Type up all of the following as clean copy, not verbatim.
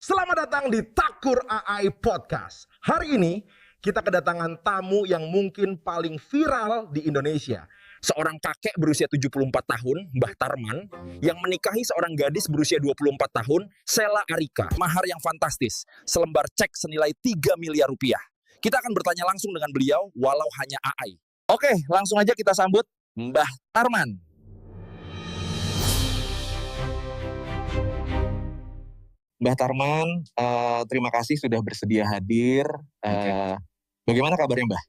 Selamat datang di Takur AI Podcast. Hari ini kita kedatangan tamu yang mungkin paling viral di Indonesia. Seorang kakek berusia 74 tahun, Mbah Tarman, yang menikahi seorang gadis berusia 24 tahun, Sela Arika. Mahar yang fantastis, selembar cek senilai 3 miliar rupiah. Kita akan bertanya langsung dengan beliau, walau hanya AI. Oke, langsung aja kita sambut Mbah Tarman. Mbah Tarman, terima kasih sudah bersedia hadir. Bagaimana kabarnya, Mbah?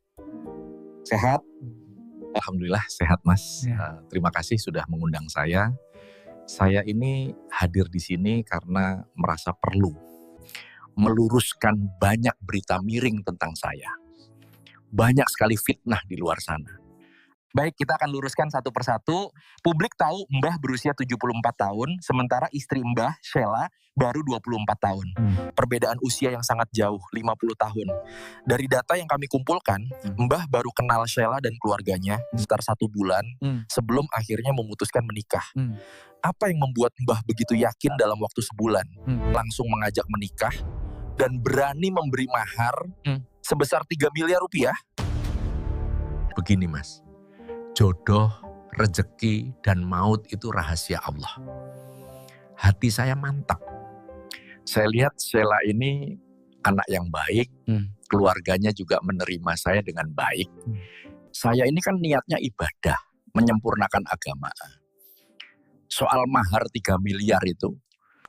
Sehat? Alhamdulillah sehat, Mas. Terima kasih sudah mengundang saya. Saya ini hadir di sini karena merasa perlu meluruskan banyak berita miring tentang saya. Banyak sekali fitnah di luar sana. Baik, kita akan luruskan satu persatu. Publik tahu Mbah berusia 74 tahun, sementara istri Mbah, Sela, baru 24 tahun. Perbedaan usia yang sangat jauh, 50 tahun. Dari data yang kami kumpulkan, Mbah baru kenal Sela dan keluarganya sekitar 1 bulan sebelum akhirnya memutuskan menikah. Apa yang membuat Mbah begitu yakin dalam waktu sebulan langsung mengajak menikah dan berani memberi mahar sebesar 3 miliar rupiah? Begini, Mas. Jodoh, rezeki, dan maut itu rahasia Allah. Hati saya mantap. Saya lihat Sela ini anak yang baik, keluarganya juga menerima saya dengan baik. Saya ini kan niatnya ibadah, menyempurnakan agama. Soal mahar 3 miliar itu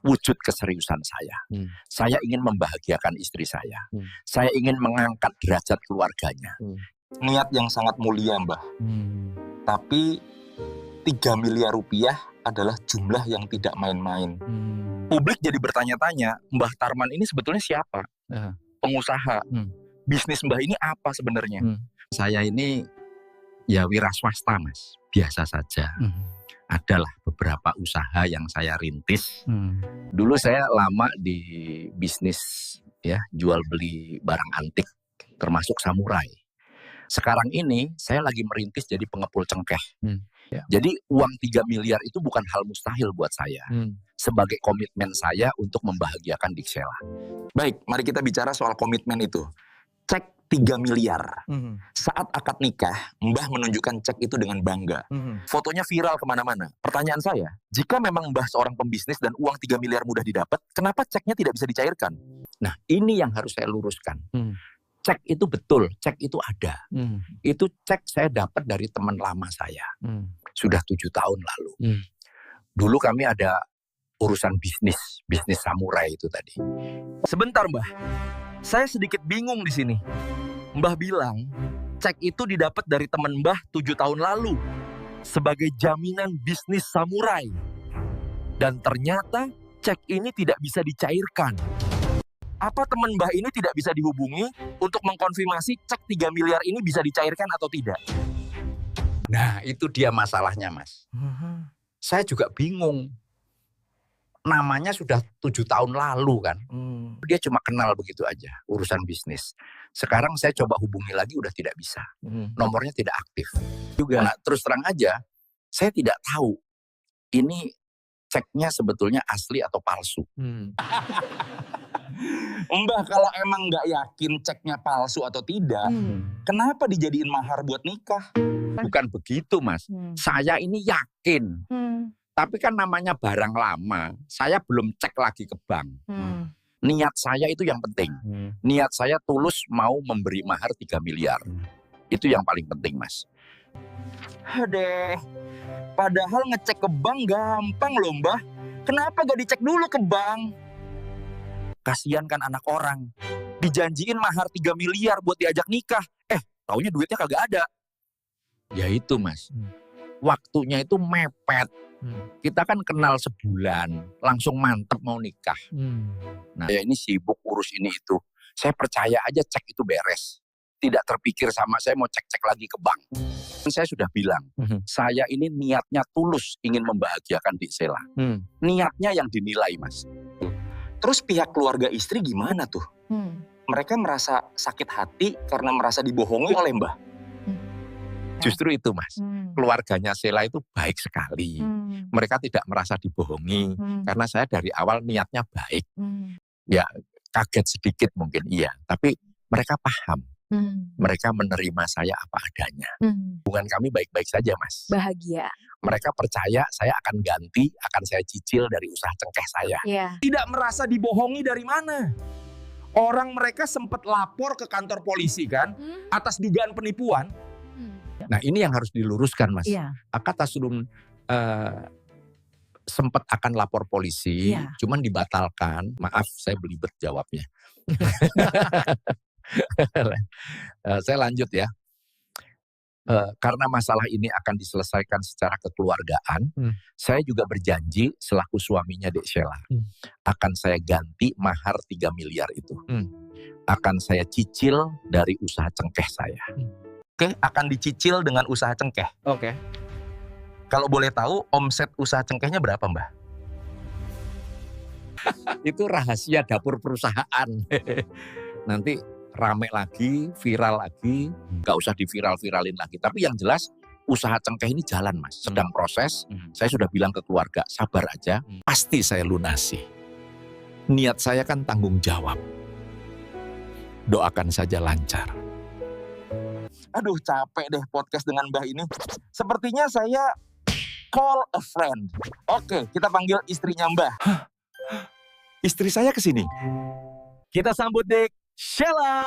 wujud keseriusan saya. Saya ingin membahagiakan istri saya. Saya ingin mengangkat derajat keluarganya. Niat yang sangat mulia, Mbah. Tapi 3 miliar rupiah adalah jumlah yang tidak main-main. Publik jadi bertanya-tanya, Mbah Tarman ini sebetulnya siapa? Pengusaha. Bisnis Mbah ini apa sebenarnya? Saya ini ya wira swasta, Mas. Biasa saja. Adalah beberapa usaha yang saya rintis. Dulu saya lama di bisnis ya, jual beli barang antik termasuk samurai. Sekarang ini saya lagi merintis jadi pengepul cengkeh. Jadi uang 3 miliar itu bukan hal mustahil buat saya. Sebagai komitmen saya untuk membahagiakan Dik Sela. Baik, mari kita bicara soal komitmen itu. Cek 3 miliar. Saat akad nikah, Mbah menunjukkan cek itu dengan bangga. Fotonya viral kemana-mana. Pertanyaan saya, jika memang Mbah seorang pembisnis dan uang 3 miliar mudah didapat, kenapa ceknya tidak bisa dicairkan? Nah, ini yang harus saya luruskan. Cek itu betul, cek itu ada. Itu cek saya dapat dari teman lama saya. Sudah 7 tahun lalu. Dulu kami ada urusan bisnis samurai itu tadi. Sebentar, Mbah. Saya sedikit bingung di sini. Mbah bilang, cek itu didapat dari teman Mbah 7 tahun lalu sebagai jaminan bisnis samurai. Dan ternyata cek ini tidak bisa dicairkan. Apa teman Mbah ini tidak bisa dihubungi untuk mengkonfirmasi cek 3 miliar ini bisa dicairkan atau tidak? Nah, itu dia masalahnya, Mas. Saya juga bingung. Namanya sudah 7 tahun lalu kan. Dia cuma kenal begitu aja, urusan bisnis. Sekarang saya coba hubungi lagi udah tidak bisa. Nomornya tidak aktif. Juga. Nah, terus terang aja, saya tidak tahu ini ceknya sebetulnya asli atau palsu. Mbah, kalau emang nggak yakin ceknya palsu atau tidak, kenapa dijadiin mahar buat nikah? Bukan begitu, Mas. Saya ini yakin. Tapi kan namanya barang lama, saya belum cek lagi ke bank. Niat saya itu yang penting. Niat saya tulus mau memberi mahar 3 miliar. Itu yang paling penting, Mas. Adeh, padahal ngecek ke bank gampang loh, Mbah. Kenapa gak dicek dulu ke bank? Kasian kan anak orang. Dijanjiin mahar 3 miliar buat diajak nikah. Taunya duitnya kagak ada. Ya itu, Mas. Waktunya itu mepet. Kita kan kenal sebulan, langsung mantep mau nikah. Nah, ya ini sibuk urus ini itu. Saya percaya aja cek itu beres. Tidak terpikir sama saya mau cek-cek lagi ke bank. Saya sudah bilang, saya ini niatnya tulus ingin membahagiakan Dik Sela. Niatnya yang dinilai, Mas. Terus pihak keluarga istri gimana tuh? Mereka merasa sakit hati karena merasa dibohongi oleh Mbah. Justru itu, Mas. Keluarganya Sela itu baik sekali. Mereka tidak merasa dibohongi karena saya dari awal niatnya baik. Ya kaget sedikit mungkin iya, tapi mereka paham. Mereka menerima saya apa adanya. Hubungan kami baik-baik saja, Mas. Bahagia. Mereka percaya saya akan ganti, akan saya cicil dari usaha cengkeh saya. Tidak merasa dibohongi dari mana. Orang mereka sempat lapor ke kantor polisi kan, atas dugaan penipuan. Nah ini yang harus diluruskan, Mas. Akatasudum sempat akan lapor polisi, cuman dibatalkan. Maaf, saya belibet jawabnya. Saya lanjut ya. Karena masalah ini akan diselesaikan secara kekeluargaan, saya juga berjanji selaku suaminya Dek Sheila, akan saya ganti mahar 3 miliar itu. Akan saya cicil dari usaha cengkeh saya. Oke, akan dicicil dengan usaha cengkeh. Oke. Kalau boleh tahu, omset usaha cengkehnya berapa, Mbah? Itu rahasia dapur perusahaan. Nanti rame lagi, viral lagi, gak usah diviral-viralin lagi. Tapi yang jelas usaha cengkeh ini jalan, Mas. Sedang proses, saya sudah bilang ke keluarga, sabar aja, pasti saya lunasi. Niat saya kan tanggung jawab. Doakan saja lancar. Aduh, capek deh podcast dengan Mbah ini. Sepertinya saya call a friend. Oke, kita panggil istrinya Mbah. Istri saya kesini. Kita sambut Dek Sheila.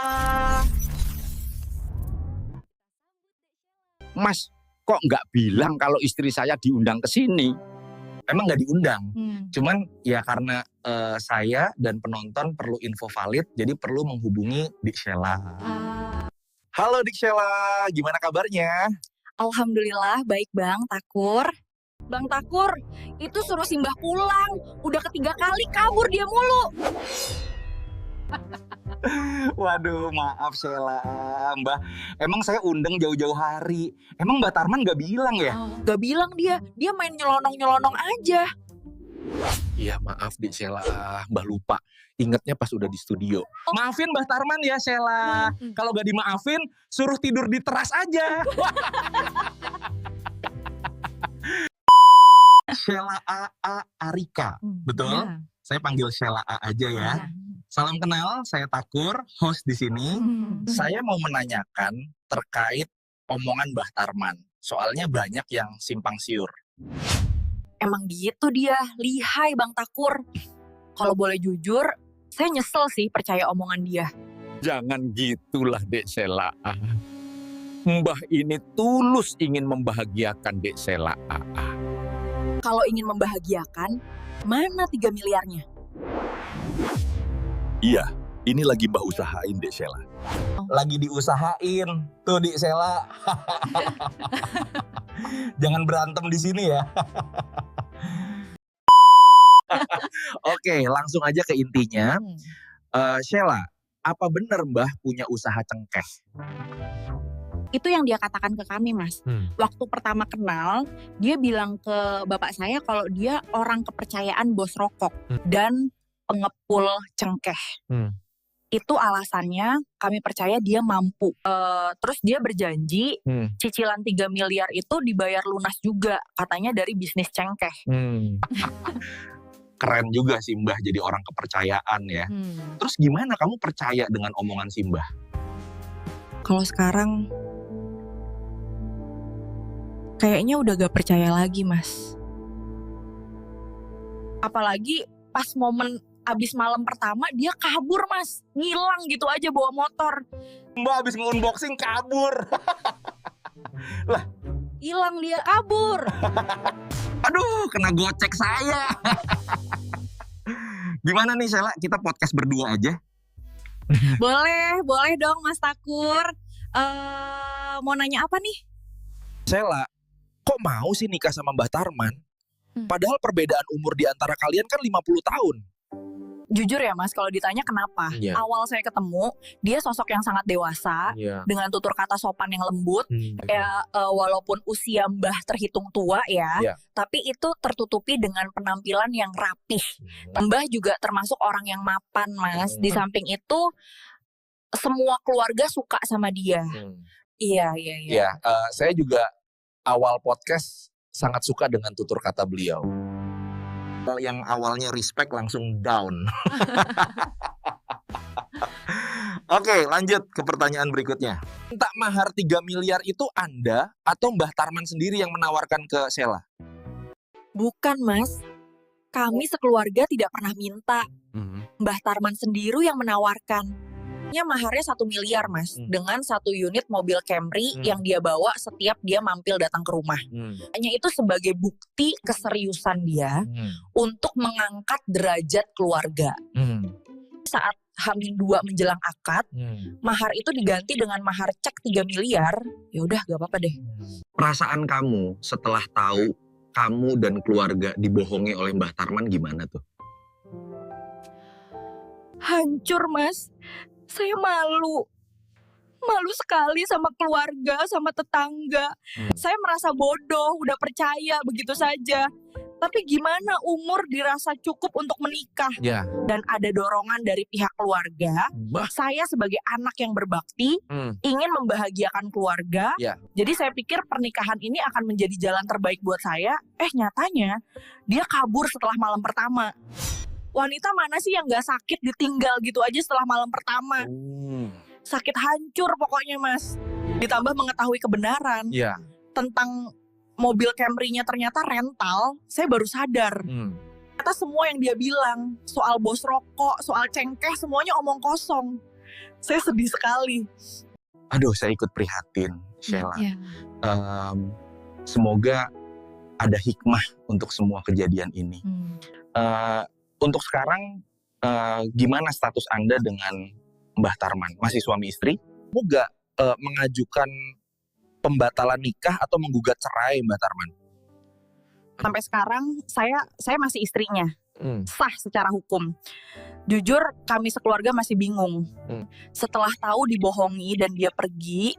Mas, kok nggak bilang kalau istri saya diundang ke sini? Emang nggak diundang. Cuman ya karena saya dan penonton perlu info valid, jadi perlu menghubungi Dek Sheila. Halo Dek Sheila, gimana kabarnya? Alhamdulillah baik Bang Takur. Bang Takur, itu suruh Simbah pulang. Udah ketiga kali kabur dia mulu. Waduh, maaf Sheila, Mbah. Emang saya undang jauh-jauh hari. Emang Mbak Tarman gak bilang ya? Gak bilang dia main nyelonong-nyelonong aja. Iya maaf Dek Sheila, Mbah lupa. Ingatnya pas udah di studio. Maafin Mbah Tarman ya Sheila. Kalau gak dimaafin, suruh tidur di teras aja. Sheila A.A. Arika, betul? Ya. Saya panggil Sheila A aja ya. Salam kenal, saya Takur, host di sini. Saya mau menanyakan terkait omongan Mbah Tarman. Soalnya banyak yang simpang siur. Emang gitu dia, lihai Bang Takur. Kalau boleh jujur, saya nyesel sih percaya omongan dia. Jangan gitulah Dek Sheila. Mbah ini tulus ingin membahagiakan Dek Sheila. Kalau ingin membahagiakan, mana 3 miliarnya? Iya, ini lagi Mbah usahain Dek Sheila. Lagi diusahain tuh Dek Sheila. Jangan berantem di sini ya. Oke, langsung aja ke intinya. Sheila, apa benar Mbah punya usaha cengkeh? Itu yang dia katakan ke kami Mas. Waktu pertama kenal, dia bilang ke bapak saya kalau dia orang kepercayaan bos rokok dan pengepul cengkeh. Itu alasannya kami percaya dia mampu. Terus dia berjanji cicilan 3 miliar itu dibayar lunas juga. Katanya dari bisnis cengkeh. Keren juga sih Mbah jadi orang kepercayaan ya. Terus gimana kamu percaya dengan omongan si Mbah? Kalau sekarang kayaknya udah gak percaya lagi Mas. Apalagi pas momen abis malam pertama dia kabur Mas. Ngilang gitu aja bawa motor. Mbah abis nge-unboxing kabur. Lah, hilang dia kabur. Aduh, kena gocek saya. Gimana nih Sheila, kita podcast berdua aja? Boleh dong Mas Takur. Mau nanya apa nih? Sheila, kok mau sih nikah sama Mbah Tarman? Padahal perbedaan umur di antara kalian kan 50 tahun. Jujur ya Mas, kalau ditanya kenapa? Awal saya ketemu, dia sosok yang sangat dewasa, dengan tutur kata sopan yang lembut. Walaupun usia Mbah terhitung tua ya, tapi itu tertutupi dengan penampilan yang rapih. Mbah juga termasuk orang yang mapan Mas. Di samping itu, semua keluarga suka sama dia. Iya. Saya juga awal podcast sangat suka dengan tutur kata beliau. Yang awalnya respect langsung down. Oke, lanjut ke pertanyaan berikutnya. Minta mahar 3 miliar itu Anda atau Mbah Tarman sendiri yang menawarkan ke Sheila? Bukan, Mas. Kami sekeluarga tidak pernah minta. Mbah Tarman sendiri yang menawarkan. Maharnya 1 miliar, Mas. Dengan 1 unit mobil Camry yang dia bawa setiap dia mampir datang ke rumah. Hanya itu sebagai bukti keseriusan dia untuk mengangkat derajat keluarga. Saat H-2 menjelang akad, mahar itu diganti dengan mahar cek 3 miliar. Ya udah, gak apa-apa deh. Perasaan kamu setelah tahu kamu dan keluarga dibohongi oleh Mbah Tarman gimana tuh? Hancur, Mas. Saya malu. Malu sekali sama keluarga, sama tetangga. Saya merasa bodoh, udah percaya begitu saja. Tapi gimana umur dirasa cukup untuk menikah? Dan ada dorongan dari pihak keluarga. Saya sebagai anak yang berbakti, ingin membahagiakan keluarga. Jadi saya pikir pernikahan ini akan menjadi jalan terbaik buat saya. Nyatanya dia kabur setelah malam pertama. Wanita mana sih yang gak sakit ditinggal gitu aja setelah malam pertama? Sakit hancur pokoknya, Mas. Ditambah mengetahui kebenaran tentang mobil Camry-nya ternyata rental, saya baru sadar. Ternyata semua yang dia bilang, soal bos rokok, soal cengkeh, semuanya omong kosong. Saya sedih sekali. Aduh, saya ikut prihatin, Sheila. Semoga ada hikmah untuk semua kejadian ini. Untuk sekarang, gimana status Anda dengan Mbah Tarman? Masih suami istri? Moga mengajukan pembatalan nikah atau menggugat cerai, Mbah Tarman? Sampai sekarang saya masih istrinya, sah secara hukum. Jujur kami sekeluarga masih bingung. Setelah tahu dibohongi dan dia pergi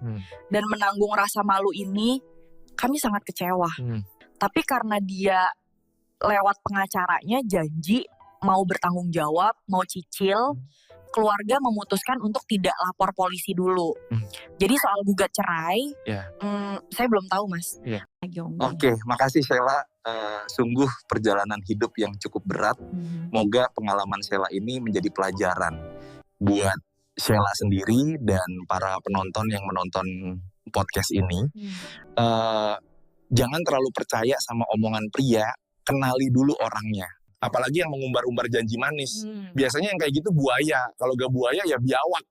dan menanggung rasa malu ini, kami sangat kecewa. Tapi karena dia lewat pengacaranya janji mau bertanggung jawab, mau cicil, keluarga memutuskan untuk tidak lapor polisi dulu. Jadi soal gugat cerai, saya belum tahu, Mas. Oke, makasih Sheila. Sungguh perjalanan hidup yang cukup berat. Moga pengalaman Sheila ini menjadi pelajaran buat Sheila sendiri dan para penonton yang menonton podcast ini. Jangan terlalu percaya sama omongan pria, kenali dulu orangnya. Apalagi yang mengumbar-umbar janji manis. Biasanya yang kayak gitu buaya. Kalau gak buaya ya biawak.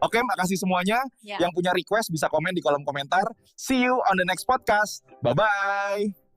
Oke, makasih semuanya. Yang punya request bisa komen di kolom komentar. See you on the next podcast. Bye-bye.